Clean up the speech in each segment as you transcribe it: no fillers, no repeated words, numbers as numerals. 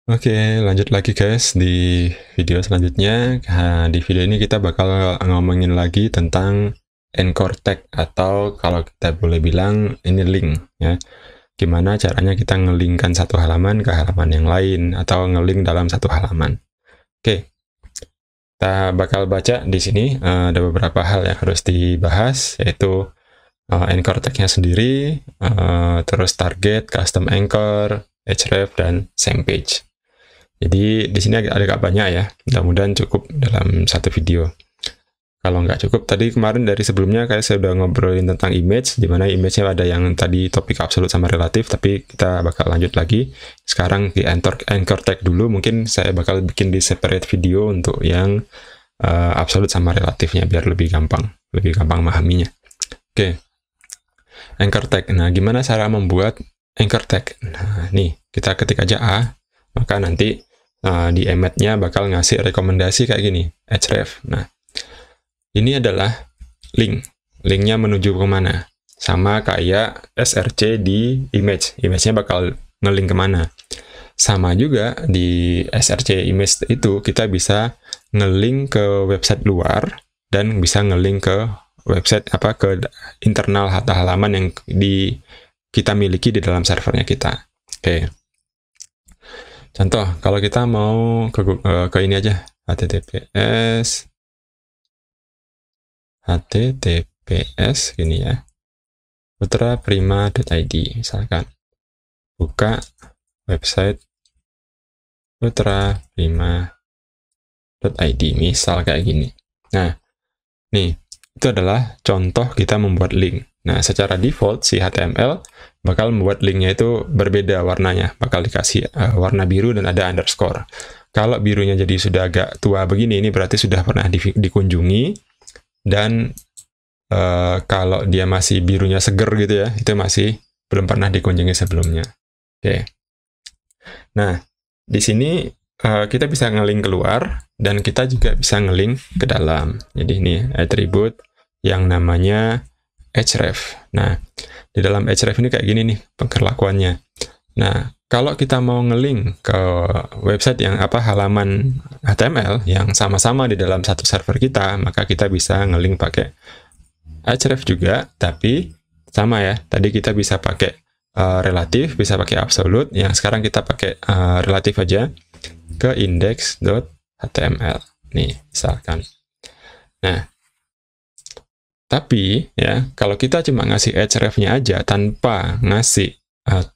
Oke, lanjut lagi guys di video selanjutnya. Nah, di video ini kita bakal ngomongin lagi tentang anchor tag, atau kalau kita boleh bilang ini link ya. Gimana caranya kita ngelingkan satu halaman ke halaman yang lain, atau ngelink dalam satu halaman. Oke, kita bakal baca di sini. Ada beberapa hal yang harus dibahas, yaitu anchor tag-nya sendiri, terus target, custom anchor, href, dan same page. Jadi di sini agak banyak ya, mudah-mudahan cukup dalam satu video. Kalau nggak cukup, tadi kemarin dari sebelumnya kayak saya udah ngobrolin tentang image, di mana image-nya ada yang tadi topik absolut sama relatif, tapi kita bakal lanjut lagi. Sekarang di anchor tag dulu, mungkin saya bakal bikin di separate video untuk yang absolut sama relatifnya, biar lebih gampang memahaminya. Oke, anchor tag. Nah, gimana cara membuat anchor tag? Nah, nih, kita ketik aja A, maka nanti di emmet-nya bakal ngasih rekomendasi kayak gini, href. Nah, ini adalah link. Linknya menuju kemana? Sama kayak src di image. Image-nya bakal ngelink kemana? Sama juga di src image itu, kita bisa ngelink ke website luar, dan bisa ngelink ke website ke internal halaman yang kita miliki di dalam servernya kita. Oke. Contoh, kalau kita mau ke ini aja, https gini ya, putraprima.id misalkan. Buka website putraprima.id misal kayak gini. Nah, nih, itu adalah contoh kita membuat link. Nah, secara default si HTML bakal membuat linknya itu berbeda warnanya, bakal dikasih warna biru dan ada underscore. Kalau birunya jadi sudah agak tua begini, ini berarti sudah pernah dikunjungi, dan kalau dia masih birunya seger gitu ya, itu masih belum pernah dikunjungi sebelumnya. Oke. Nah, di sini kita bisa ngelink keluar, dan kita juga bisa ngelink ke dalam. Jadi ini atribut yang namanya href. Nah, di dalam href ini kayak gini nih perlakuannya. Nah, kalau kita mau ngelink ke website yang halaman HTML yang sama-sama di dalam satu server kita, maka kita bisa ngelink pakai href juga, tapi sama ya. Tadi kita bisa pakai relatif, bisa pakai absolut. Yang sekarang kita pakai relatif aja ke index.html. Nih, misalkan. Nah, tapi ya, kalau kita cuma ngasih href-nya aja tanpa ngasih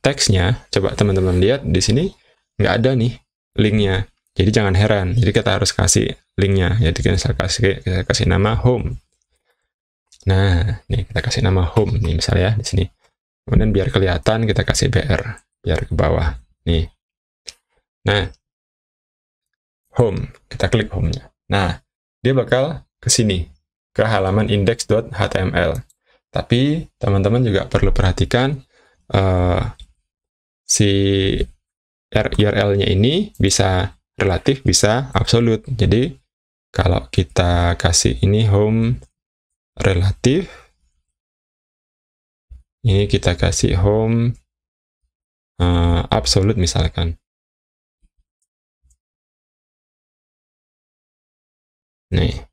teksnya, coba teman-teman lihat di sini nggak ada nih linknya. Jadi jangan heran. Jadi kita harus kasih linknya. Jadi kita kasih nama home. Nah, nih kita kasih nama home nih misalnya ya di sini. Kemudian biar kelihatan kita kasih br, biar ke bawah. Nih. Nah, home, kita klik home-nya. Nah, dia bakal ke sini, ke halaman index.html. Tapi teman-teman juga perlu perhatikan si URL-nya ini bisa relatif, bisa absolut. Jadi kalau kita kasih ini home relatif, ini kita kasih home absolut misalkan. Nih,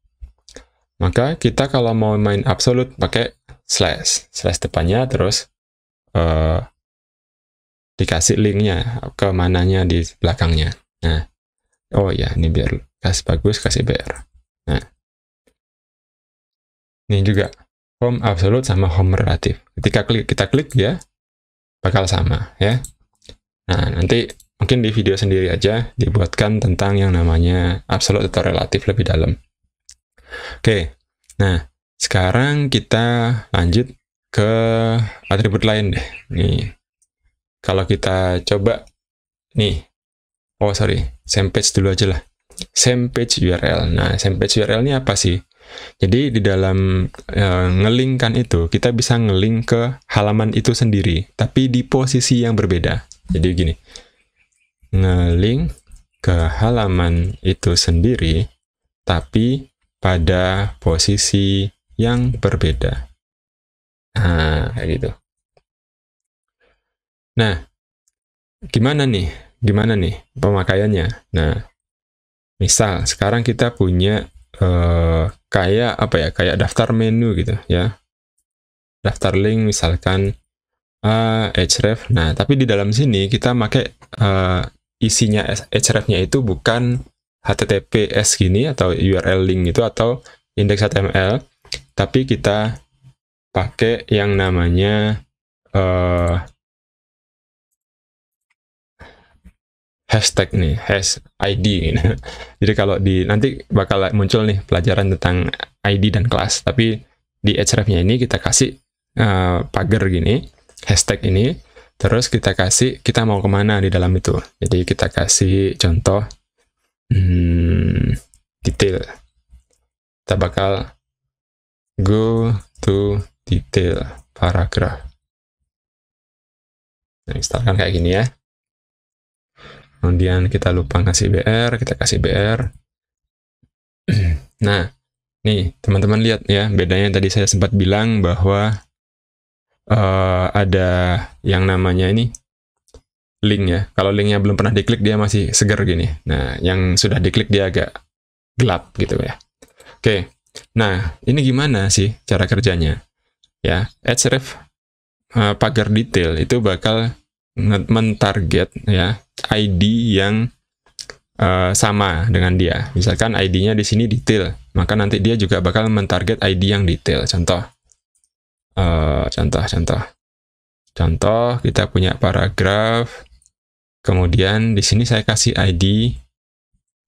maka kita kalau mau main absolut pakai slash depannya, terus dikasih linknya ke mananya di belakangnya. Nah, oh ya, ini biar kasih bagus, kasih br. Nah, ini juga home absolut sama home relatif. Ketika kita klik ya, bakal sama ya. Nah, nanti mungkin di video sendiri aja dibuatkan tentang yang namanya absolut atau relatif lebih dalam. Oke, nah sekarang kita lanjut ke atribut lain deh. Nih, kalau kita coba nih, same page dulu aja lah. Same page URL. Nah, same page URL ini apa sih? Jadi di dalam ngelingkan itu, kita bisa ngelink ke halaman itu sendiri, tapi di posisi yang berbeda. Jadi gini, ngelink ke halaman itu sendiri, tapi pada posisi yang berbeda. Nah, kayak gitu. Nah, gimana nih gimana nih pemakaiannya? Nah, misal sekarang kita punya kayak apa ya? Kayak daftar menu gitu ya. Daftar link misalkan href. Nah, tapi di dalam sini kita pakai isinya hrefnya itu bukan HTTPS gini atau URL link itu atau index.html, tapi kita pakai yang namanya hashtag nih, ID gitu. Jadi kalau nanti bakal muncul nih pelajaran tentang ID dan kelas, tapi di hrefnya ini kita kasih pagar gini, hashtag ini, terus kita kasih kita mau kemana di dalam itu. Jadi kita kasih contoh detail. Kita bakal go to detail paragraph. Nah, misalkan kayak gini ya. Kemudian kita lupa ngasih BR, kita kasih BR. Nah, nih teman-teman lihat ya, bedanya tadi saya sempat bilang bahwa ada yang namanya ini link ya. Kalau linknya belum pernah diklik dia masih segar gini. Nah, yang sudah diklik dia agak gelap gitu ya. Oke, nah ini gimana sih cara kerjanya? Ya, href pagar detail itu bakal mentarget ya ID yang sama dengan dia. Misalkan ID-nya di sini detail, maka nanti dia juga bakal mentarget ID yang detail. Contoh kita punya paragraf, kemudian di sini saya kasih ID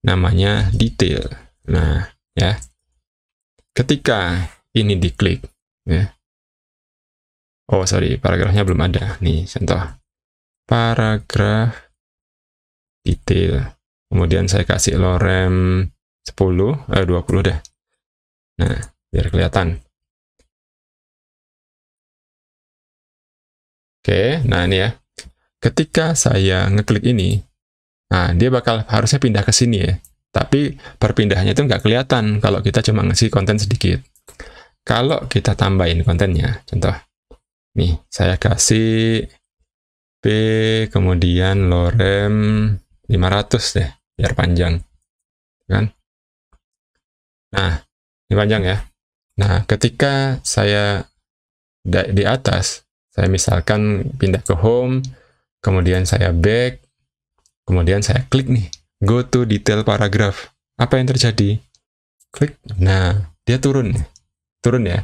namanya detail. Nah, ya. Ketika ini diklik ya. Oh, sorry, paragrafnya belum ada. Nih, contoh. Paragraf detail. Kemudian saya kasih lorem 20 deh. Nah, biar kelihatan. Oke, nah ini ya. Ketika saya ngeklik ini, nah dia bakal harusnya pindah ke sini ya. Tapi perpindahannya itu nggak kelihatan kalau kita cuma ngasih konten sedikit. Kalau kita tambahin kontennya, contoh. Nih, saya kasih P, kemudian lorem 500 deh, biar panjang. Kan? Nah, ini panjang ya. Nah, ketika saya di atas, saya misalkan pindah ke home, kemudian saya back, kemudian saya klik nih, go to detail paragraph. Apa yang terjadi? Klik, nah, dia turun ya.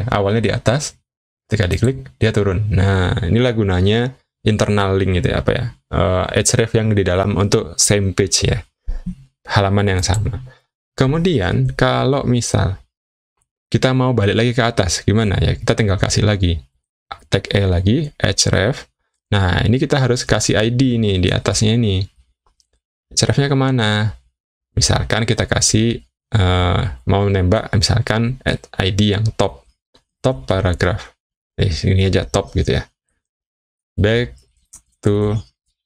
Awalnya di atas, ketika diklik, dia turun. Nah, inilah gunanya internal link itu ya, apa ya, href yang di dalam untuk same page ya, halaman yang sama. Kemudian kalau misal kita mau balik lagi ke atas, gimana ya? Kita tinggal kasih lagi tag E lagi, href. Nah, ini kita harus kasih ID nih di atasnya ini. Hrefnya kemana? Misalkan kita kasih mau nembak, misalkan ID yang top paragraph. Ini aja top gitu ya. Back to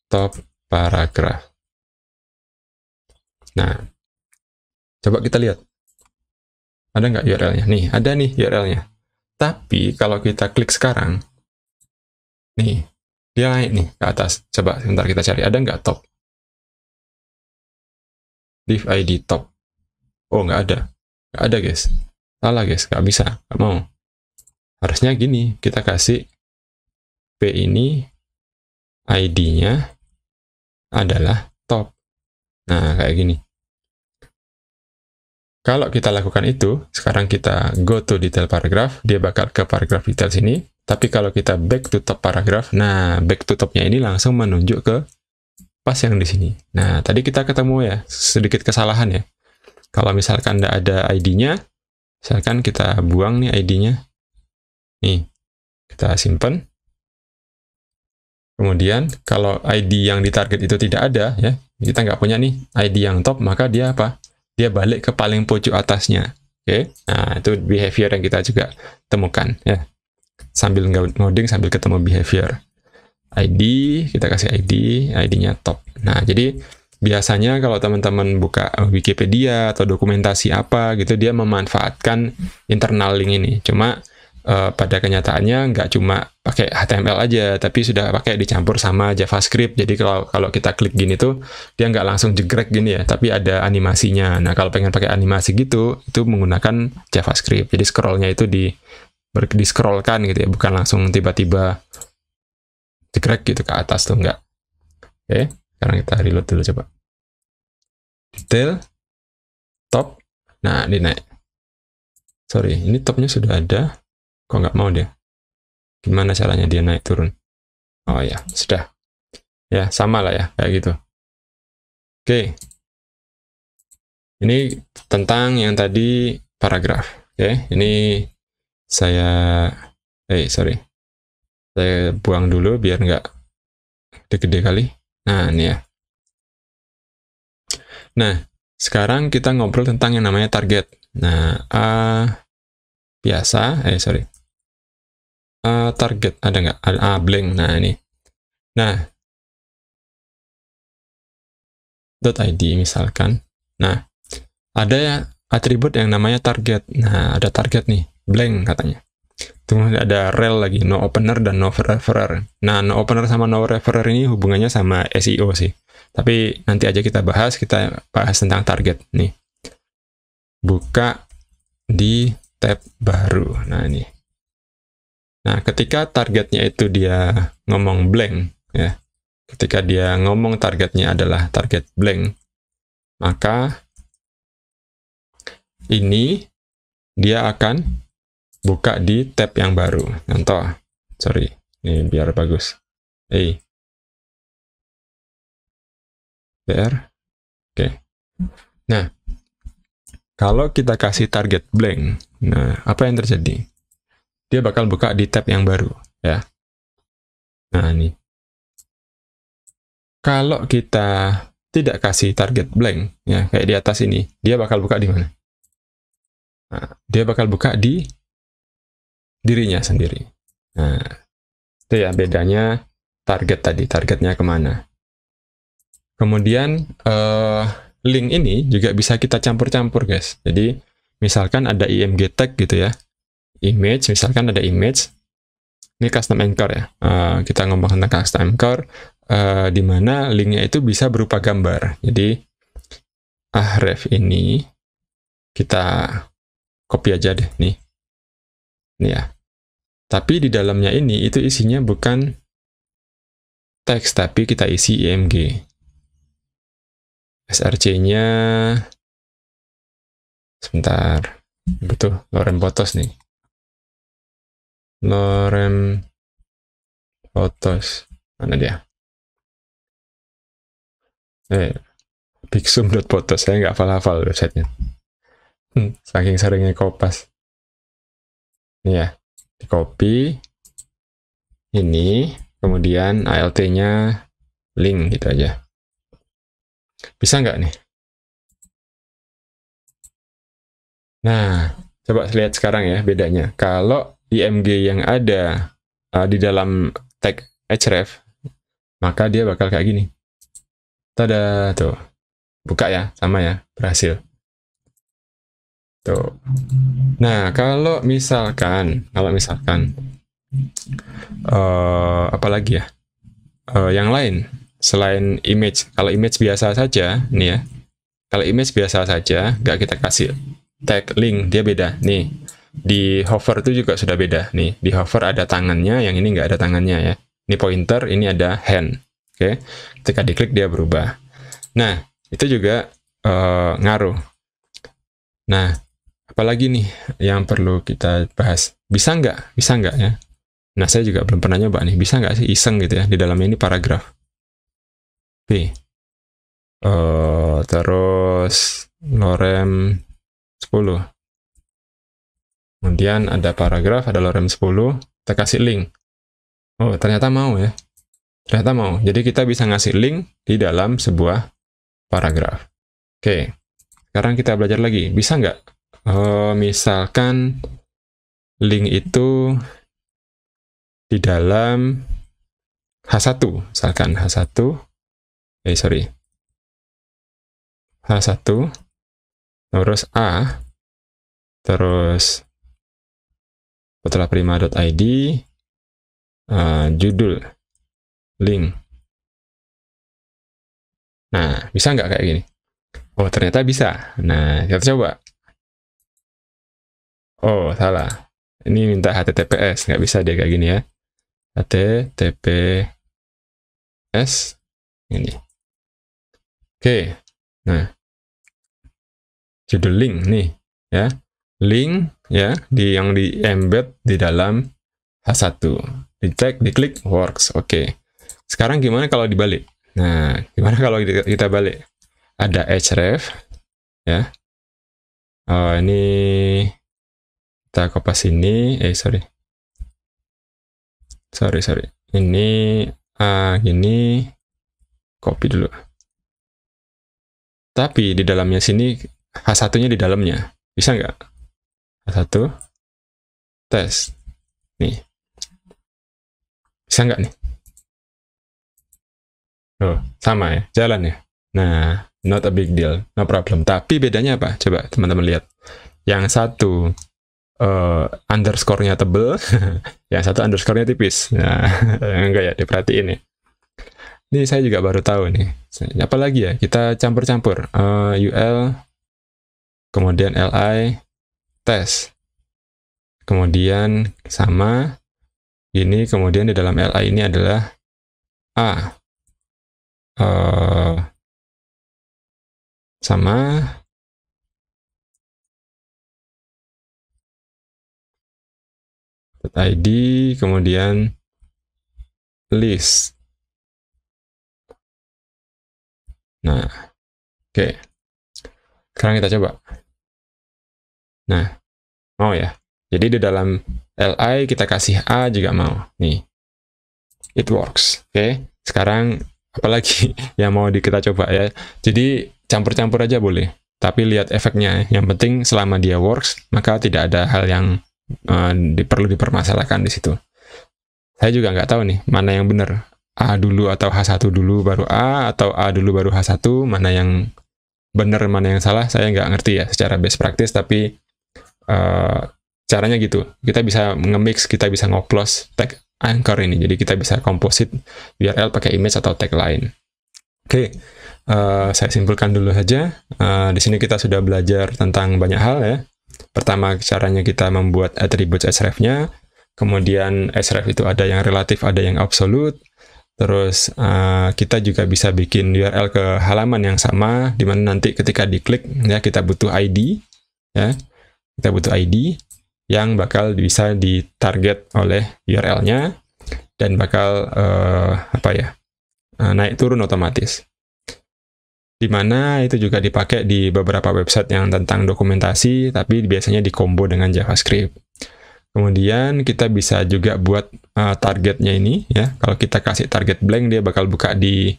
top paragraph. Nah, coba kita lihat. Ada nggak URL-nya? Nih, ada nih URL-nya. Tapi kalau kita klik sekarang, nih, dia naik nih ke atas. Coba sebentar kita cari, ada nggak top? Div ID top. Oh, nggak ada. Nggak ada, guys. Salah, guys. Nggak bisa. Nggak mau. Harusnya gini, kita kasih P ini ID-nya adalah top. Nah, kayak gini. Kalau kita lakukan itu, sekarang kita go to detail paragraph, dia bakal ke paragraph detail sini. Tapi kalau kita back to top paragraph, nah back to topnya ini langsung menunjuk ke pas yang di sini. Nah, tadi kita ketemu ya, sedikit kesalahan ya. Kalau misalkan tidak ada ID-nya, misalkan kita buang nih ID-nya. Nih, kita simpan. Kemudian kalau ID yang ditarget itu tidak ada ya, kita nggak punya nih ID yang top, maka dia apa? Dia balik ke paling pojok atasnya. Oke, nah itu behavior yang kita juga temukan ya. Sambil ngoding sambil ketemu behavior. ID, kita kasih ID-nya top. Nah, jadi biasanya kalau teman-teman buka Wikipedia atau dokumentasi apa gitu, dia memanfaatkan internal link ini. Cuma pada kenyataannya nggak cuma pakai HTML aja, tapi sudah pakai dicampur sama JavaScript. Jadi kalau kita klik gini tuh, dia nggak langsung jegrek gini ya, tapi ada animasinya. Nah, kalau pengen pakai animasi gitu, itu menggunakan JavaScript. Jadi scrollnya itu di-scrollkan gitu ya, bukan langsung tiba-tiba jegrek gitu ke atas tuh, nggak. Oke, sekarang kita reload dulu coba. Detail, top, nah ini naik. Sorry, ini topnya sudah ada. Kok nggak mau dia? Gimana caranya dia naik turun? Oh ya, sudah. Ya, sama lah ya, kayak gitu. Oke. Ini tentang yang tadi paragraf. Oke, ini saya... sorry. Saya buang dulu biar nggak gede-gede kali. Nah, ini ya. Nah, sekarang kita ngobrol tentang yang namanya target. Nah, biasa, sorry. Target ada nggak? Blank. Nah ini. Nah, .id misalkan. Nah, ada ya atribut yang namanya target. Nah, ada target nih, blank katanya. Kemudian ada rel lagi, no opener dan no referrer. Nah, no opener sama no referrer ini hubungannya sama SEO sih. Tapi nanti aja kita bahas tentang target nih. Buka di tab baru. Nah, ini. Nah, ketika targetnya itu dia ngomong blank, ya, ketika dia ngomong targetnya adalah target blank, maka ini dia akan buka di tab yang baru. Contoh, sorry, ini biar bagus. BR, oke. Nah, kalau kita kasih target blank, nah apa yang terjadi? Dia bakal buka di tab yang baru, ya. Nah, ini. Kalau kita tidak kasih target blank, ya, kayak di atas ini, dia bakal buka di mana? Nah, dia bakal buka di dirinya sendiri. Nah, itu ya bedanya target tadi, targetnya kemana. Kemudian, link ini juga bisa kita campur-campur, guys. Jadi, misalkan ada img tag gitu ya, image, misalkan ada image, ini custom anchor ya, kita ngomong tentang custom anchor, di mana linknya itu bisa berupa gambar. Jadi ref ini kita copy aja deh nih, ya. Tapi di dalamnya ini itu isinya bukan teks, tapi kita isi img. src-nya sebentar, butuh lorem photos nih. Lorem photos mana dia? Bigsum.photos, saya nggak hafal-hafal websitenya. Saking seringnya kopas. Ini ya, di copy ini, kemudian alt-nya link gitu aja. Bisa nggak nih? Nah, coba lihat sekarang ya bedanya. Kalau img yang ada di dalam tag href, maka dia bakal kayak gini. Tada, tuh. Buka ya, sama ya, berhasil. Tuh. Nah, kalau misalkan apa lagi ya? Yang lain selain image. Kalau image biasa saja, nih ya. Kalau image biasa saja, nggak kita kasih tag link, dia beda. Nih, di hover itu juga sudah beda. Nih, di hover ada tangannya, yang ini nggak ada tangannya ya. Ini pointer, ini ada hand. Oke, ketika diklik dia berubah. Nah, itu juga ngaruh. Nah, apalagi nih yang perlu kita bahas? Bisa nggak ya? Nah, saya juga belum pernah nyoba nih. Bisa nggak sih iseng gitu ya, di dalamnya ini paragraf. Terus lorem 10. Kemudian ada paragraf, ada lorem 10, kita kasih link. Oh, ternyata mau ya. Ternyata mau. Jadi kita bisa ngasih link di dalam sebuah paragraf. Oke, sekarang kita belajar lagi. Bisa nggak? Misalkan link itu di dalam H1, misalkan H1, H1, terus A, terus setelah prima.id, judul, link. Nah, bisa nggak kayak gini? Oh, ternyata bisa. Nah, kita coba. Oh, salah. Ini minta HTTPS, nggak bisa dia kayak gini ya. HTTPS ini. Oke. Nah, judul link nih ya. Link ya yang di embed di dalam H1. Dicek, diklik, works. Oke. Sekarang gimana kalau dibalik? Nah, gimana kalau kita balik? Ada href ya. Oh, ini kita kopas ini, sorry. Ini gini, copy dulu. Tapi di dalamnya sini H1-nya di dalamnya. Bisa nggak? H1 tes. Nih. Bisa nggak nih? Oh, sama ya, jalan ya. Nah, not a big deal, no problem. Tapi bedanya apa? Coba teman-teman lihat. Yang satu underscore-nya tebel, yang satu underscore-nya tipis. Nah, enggak ya, diperhatiin ya. Ini saya juga baru tahu nih. Apalagi ya, kita campur-campur. UL, kemudian LI, tes. Kemudian sama, ini kemudian di dalam LI ini adalah A. Sama .id, kemudian list. Nah, oke. Sekarang kita coba. Nah, mau ya. Jadi di dalam LI kita kasih A juga mau. Nih, it works. Oke. Sekarang apalagi yang mau kita coba ya. Jadi campur-campur aja boleh. Tapi lihat efeknya. Yang penting selama dia works, maka tidak ada hal yang perlu dipermasalahkan di situ. Saya juga nggak tahu nih mana yang benar, A dulu atau H1 dulu baru A, atau A dulu baru H1, mana yang benar mana yang salah saya nggak ngerti ya secara best practice, tapi caranya gitu. Kita bisa nge-mix, kita bisa ngoplos tag anchor ini, jadi kita bisa komposit URL pakai image atau tag lain. Oke, saya simpulkan dulu saja. Di sini kita sudah belajar tentang banyak hal ya. Pertama, caranya kita membuat atribut href-nya, kemudian href itu ada yang relatif, ada yang absolut, terus kita juga bisa bikin URL ke halaman yang sama, di mana nanti ketika diklik, ya kita butuh ID, ya, kita butuh ID, yang bakal bisa ditarget oleh URL-nya, dan bakal, naik turun otomatis. Dimana itu juga dipakai di beberapa website yang tentang dokumentasi, tapi biasanya dikombo dengan JavaScript. Kemudian kita bisa juga buat targetnya ini, ya. Kalau kita kasih target blank, dia bakal buka di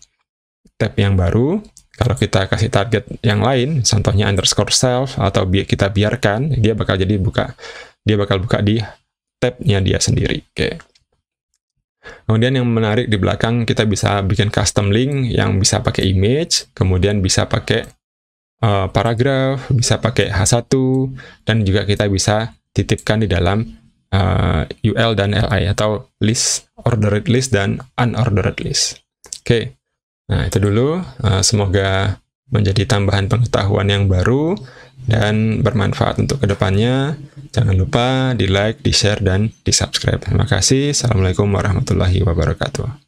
tab yang baru. Kalau kita kasih target yang lain, contohnya underscore self, atau kita biarkan, dia bakal buka di tabnya dia sendiri. Oke. Kemudian yang menarik di belakang, kita bisa bikin custom link yang bisa pakai image, kemudian bisa pakai paragraf, bisa pakai H1, dan juga kita bisa titipkan di dalam UL dan LI, atau list, ordered list, dan unordered list. Oke, nah itu dulu. Semoga menjadi tambahan pengetahuan yang baru dan bermanfaat untuk kedepannya. Jangan lupa di like, di share, dan di subscribe. Terima kasih. Assalamualaikum warahmatullahi wabarakatuh.